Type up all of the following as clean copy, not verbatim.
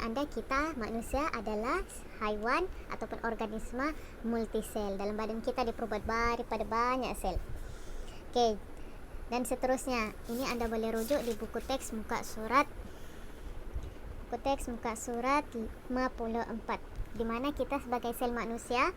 anda, kita manusia adalah haiwan ataupun organisma multisel. Dalam badan kita diperbuat daripada banyak sel. Okey. Dan seterusnya, ini anda boleh rujuk di buku teks muka surat 54, di mana kita sebagai sel manusia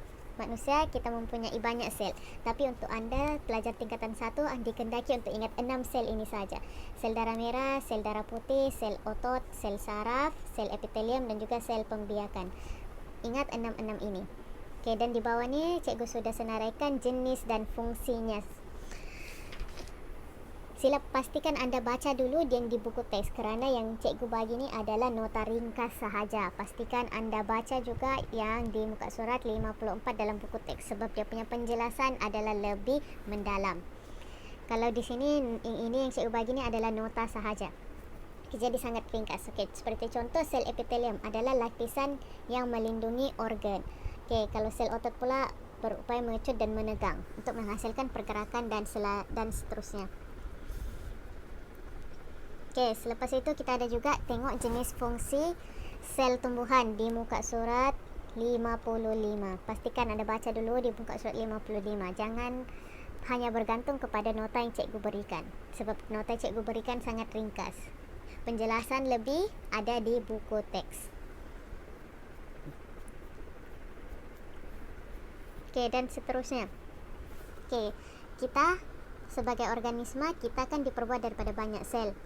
kita mempunyai banyak sel. Tapi untuk anda pelajar tingkatan 1, dikendaki untuk ingat 6 sel ini saja. Sel darah merah, sel darah putih, sel otot, sel saraf, sel epitelium dan juga sel pembiakan. Ingat 6 ini. Okey, dan di bawah ni cikgu sudah senaraikan jenis dan fungsinya. Sila pastikan anda baca dulu yang di buku teks, kerana yang cikgu bagi ni adalah nota ringkas sahaja. Pastikan anda baca juga yang di muka surat 54 dalam buku teks, sebab dia punya penjelasan adalah lebih mendalam. Kalau di sini ini yang cikgu bagi ni adalah nota sahaja, jadi sangat ringkas. Okey, seperti contoh sel epitelium adalah lapisan yang melindungi organ. Okey, kalau sel otot pula berupaya mengecut dan menegang untuk menghasilkan pergerakan dan seterusnya. Okey, selepas itu kita ada juga tengok jenis fungsi sel tumbuhan di muka surat 55. Pastikan anda baca dulu di muka surat 55. Jangan hanya bergantung kepada nota yang cikgu berikan, sebab nota cikgu berikan sangat ringkas. Penjelasan lebih ada di buku teks. Okey, dan seterusnya. Okey, kita sebagai organisma, kita kan diperbuat daripada banyak sel.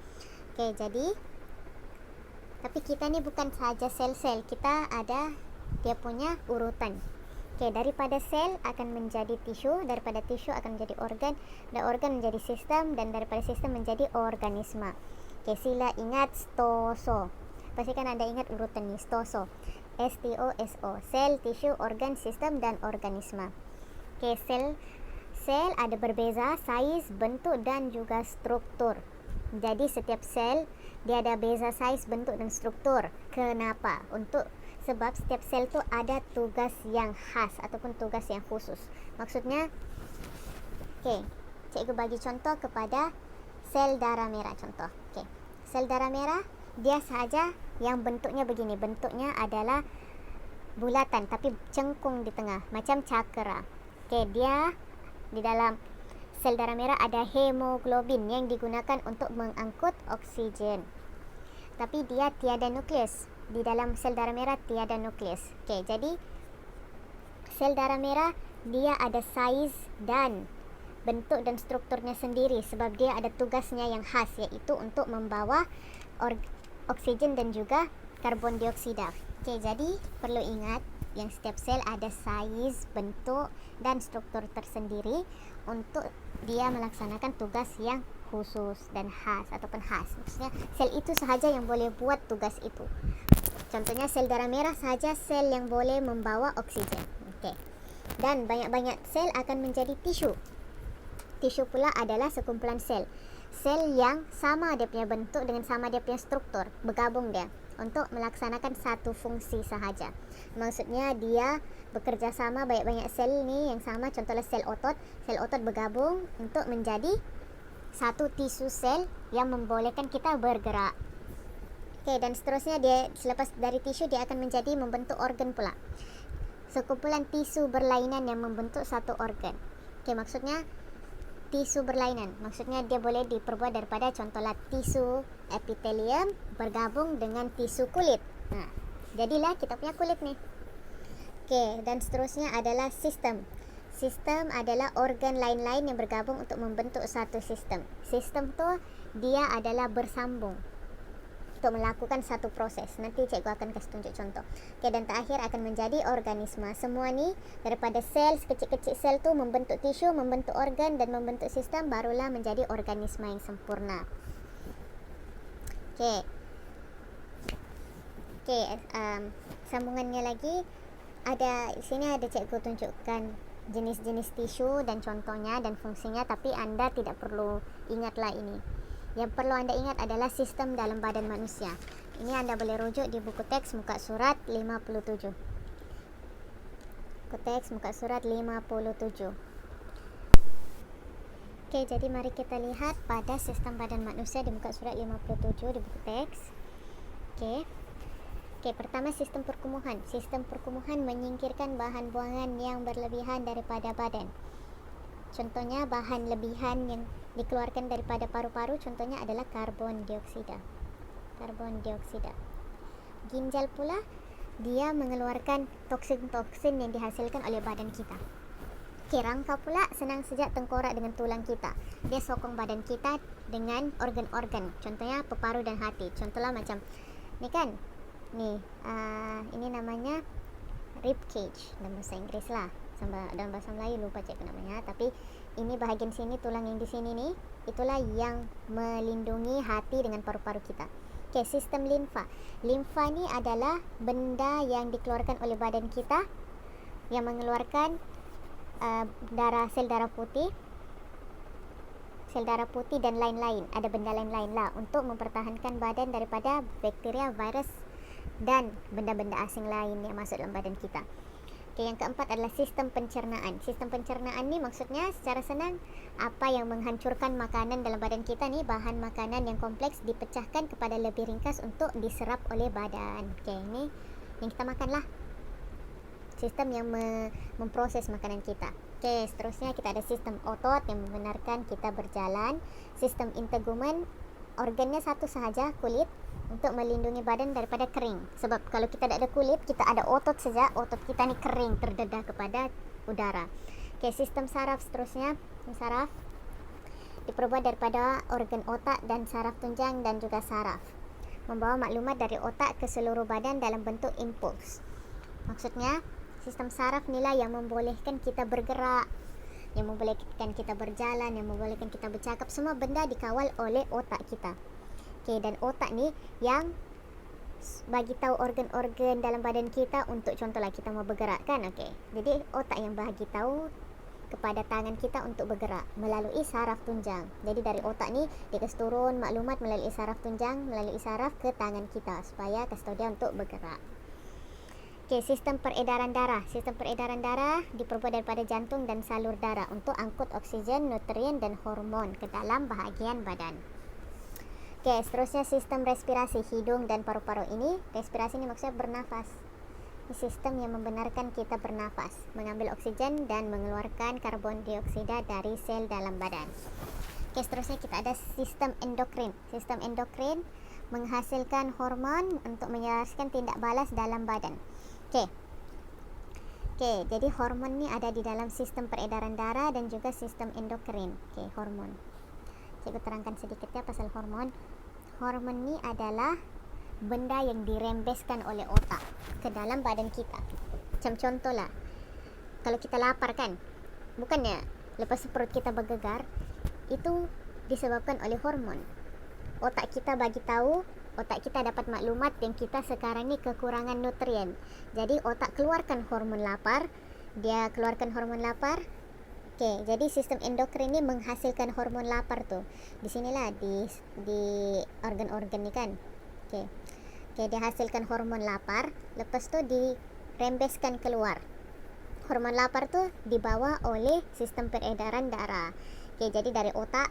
Okey, jadi tapi kita ni bukan sahaja sel-sel, kita ada dia punya urutan. Okey, daripada sel akan menjadi tisu, daripada tisu akan menjadi organ, dan organ menjadi sistem, dan daripada sistem menjadi organisma. Okey, sila ingat STOSO. Pastikan anda ingat urutan ni, STOSO. STOSO, sel, tisu, organ, sistem dan organisma. Okey, sel ada berbeza saiz, bentuk dan juga struktur. Jadi setiap sel dia ada beza saiz, bentuk dan struktur. Kenapa? Sebab setiap sel tu ada tugas yang khas ataupun tugas yang khusus. Maksudnya, okey, cikgu bagi contoh kepada sel darah merah contoh. Okey, sel darah merah dia sahaja yang bentuknya begini. Bentuknya adalah bulatan tapi cengkung di tengah, macam cakera. Okey, dia di dalam sel darah merah ada hemoglobin yang digunakan untuk mengangkut oksigen. Tapi dia tiada nukleus. Di dalam sel darah merah tiada nukleus. Okey, jadi sel darah merah dia ada saiz dan bentuk dan strukturnya sendiri, sebab dia ada tugasnya yang khas, iaitu untuk membawa oksigen dan juga karbon dioksida. Okey, jadi perlu ingat yang setiap sel ada saiz, bentuk dan struktur tersendiri untuk dia melaksanakan tugas yang khusus dan khas ataupun khas. Maksudnya sel itu sahaja yang boleh buat tugas itu. Contohnya sel darah merah sahaja sel yang boleh membawa oksigen. Okey. Dan banyak-banyak sel akan menjadi tisu. Tisu pula adalah sekumpulan sel. Sel yang sama dia punya bentuk dengan sama dia punya struktur, bergabung dia untuk melaksanakan satu fungsi sahaja. Maksudnya dia bekerja sama, banyak-banyak sel ni yang sama. Contohnya sel otot. Sel otot bergabung untuk menjadi satu tisu sel yang membolehkan kita bergerak. Okey, dan seterusnya dia selepas dari tisu dia akan menjadi membentuk organ pula. Sekumpulan tisu berlainan yang membentuk satu organ. Okey, maksudnya tisu berlainan, maksudnya dia boleh diperbuat daripada contohnya tisu epitelium bergabung dengan tisu kulit. Jadilah kita punya kulit ni. Okey, dan seterusnya adalah sistem. Sistem adalah organ lain-lain yang bergabung untuk membentuk satu sistem. Sistem tu dia adalah bersambung untuk melakukan satu proses. Nanti cikgu akan kasih tunjuk contoh. Okey, dan terakhir akan menjadi organisma. Semua ni daripada sel, sekecil-kecil sel tu membentuk tisu, membentuk organ dan membentuk sistem, barulah menjadi organisma yang sempurna. Okey. Okey, sambungannya lagi ada di sini, ada cikgu tunjukkan jenis-jenis tisu dan contohnya dan fungsinya, tapi anda tidak perlu ingatlah ini. Yang perlu anda ingat adalah sistem dalam badan manusia. Ini anda boleh rujuk di buku teks muka surat 57. Buku teks muka surat 57. Okey, jadi mari kita lihat pada sistem badan manusia di muka surat 57 di buku teks. Okey. Okey, pertama sistem perkumuhan. Sistem perkumuhan menyingkirkan bahan buangan yang berlebihan daripada badan. Contohnya bahan lebihan yang dikeluarkan daripada paru-paru contohnya adalah karbon dioksida. Karbon dioksida. Ginjal pula dia mengeluarkan toksin-toksin yang dihasilkan oleh badan kita. Okey, rangka pula senang saja tengkorak dengan tulang kita. Dia sokong badan kita dengan organ-organ. Contohnya peparu dan hati. Contohnya macam ni kan. Ni, ini namanya rib cage dalam bahasa Inggeris lah. Dalam bahasa Melayu lupa cik namanya. Tapi ini bahagian sini, tulang yang di sini ni, itulah yang melindungi hati dengan paru-paru kita. Okey, sistem limfa. Limfa ni adalah benda yang dikeluarkan oleh badan kita yang mengeluarkan sel darah putih dan lain-lain. Ada benda lain-lain lah untuk mempertahankan badan daripada bakteria, virus dan benda-benda asing lain yang masuk dalam badan kita. Okay, yang keempat adalah sistem pencernaan. Sistem pencernaan ni maksudnya secara senang apa yang menghancurkan makanan dalam badan kita ni, bahan makanan yang kompleks dipecahkan kepada lebih ringkas untuk diserap oleh badan. Okay, ni yang kita makan lah. Sistem yang memproses makanan kita. Okay, seterusnya kita ada sistem otot yang membenarkan kita berjalan. Sistem integumen, organnya satu sahaja, kulit, untuk melindungi badan daripada kering. Sebab kalau kita tak ada kulit, kita ada otot saja, otot kita ni kering, terdedah kepada udara. Okay, sistem saraf seterusnya. Saraf diperbuat daripada organ otak dan saraf tunjang dan juga saraf. Membawa maklumat dari otak ke seluruh badan dalam bentuk impuls. Maksudnya, sistem saraf inilah yang membolehkan kita bergerak, yang membolehkan kita berjalan, yang membolehkan kita bercakap. Semua benda dikawal oleh otak kita. Okay, dan otak ni yang bagi tahu organ-organ dalam badan kita untuk contohlah kita mau bergerak kan. Okay, jadi otak yang bagi tahu kepada tangan kita untuk bergerak melalui saraf tunjang. Jadi dari otak ni dia kasi turun maklumat melalui saraf tunjang, melalui saraf ke tangan kita supaya kasi tahu dia untuk bergerak. Okay, sistem peredaran darah. Sistem peredaran darah diperbuat daripada jantung dan salur darah untuk angkut oksigen, nutrien dan hormon ke dalam bahagian badan. Okay, seterusnya sistem respirasi, hidung dan paru-paru ini. Respirasi ini maksudnya bernafas. Ini sistem yang membenarkan kita bernafas, mengambil oksigen dan mengeluarkan karbon dioksida dari sel dalam badan. Okay, seterusnya kita ada sistem endokrin. Sistem endokrin menghasilkan hormon untuk menyelaraskan tindak balas dalam badan. Okay, jadi hormon ni ada di dalam sistem peredaran darah dan juga sistem endokrin. Okay, hormon. Cikgu terangkan sedikit ya pasal hormon. Hormon ni adalah benda yang dirembeskan oleh otak ke dalam badan kita. Macam contohlah, kalau kita lapar kan, bukannya lepas perut kita bergegar, itu disebabkan oleh hormon. Otak kita bagi tahu, otak kita dapat maklumat yang kita sekarang ni kekurangan nutrien. Jadi otak keluarkan hormon lapar, dia keluarkan hormon lapar. Okay, jadi sistem endokrin ni menghasilkan hormon lapar tu. Di sinilah di organ-organ ni kan. Okay, dia hasilkan hormon lapar, lepas tu dirembeskan keluar. Hormon lapar tu dibawa oleh sistem peredaran darah. Okay, jadi dari otak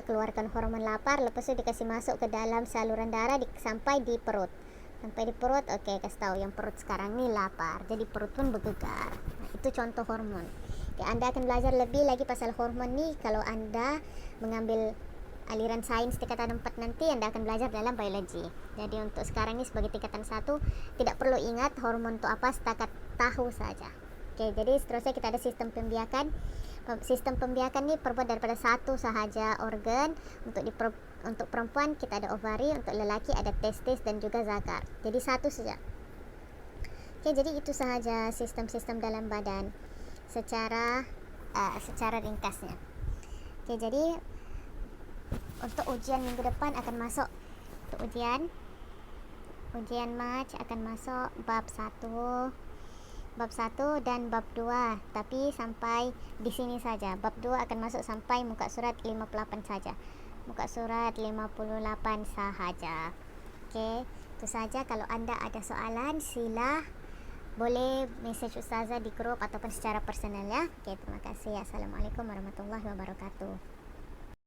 keluarkan hormon lapar, lepas tu dikasih masuk ke dalam saluran darah sampai di perut. Sampai di perut, okay, kasih tahu yang perut sekarang ni lapar. Jadi perut pun bergegar. Nah, itu contoh hormon. Okay, anda akan belajar lebih lagi pasal hormon ni kalau anda mengambil aliran sains tingkatan 4 nanti, anda akan belajar dalam biologi. Jadi untuk sekarang ni sebagai tingkatan 1 tidak perlu ingat hormon itu apa, setakat tahu saja. Okay, jadi seterusnya kita ada sistem pembiakan. Sistem pembiakan ni terbuat daripada satu sahaja organ. Untuk perempuan kita ada ovari, untuk lelaki ada testis dan juga zakar. Jadi satu saja. Okay, jadi itu sahaja sistem-sistem dalam badan secara ringkasnya. Okay, jadi untuk ujian minggu depan akan masuk, untuk ujian Mac akan masuk bab 1 dan bab 2, tapi sampai di sini saja. Bab 2 akan masuk sampai muka surat 58 saja. Muka surat 58 sahaja. Okey, itu saja. Kalau anda ada soalan, sila boleh message Ustazah di grup ataupun secara personal ya. Okey, terima kasih. Assalamualaikum warahmatullahi wabarakatuh.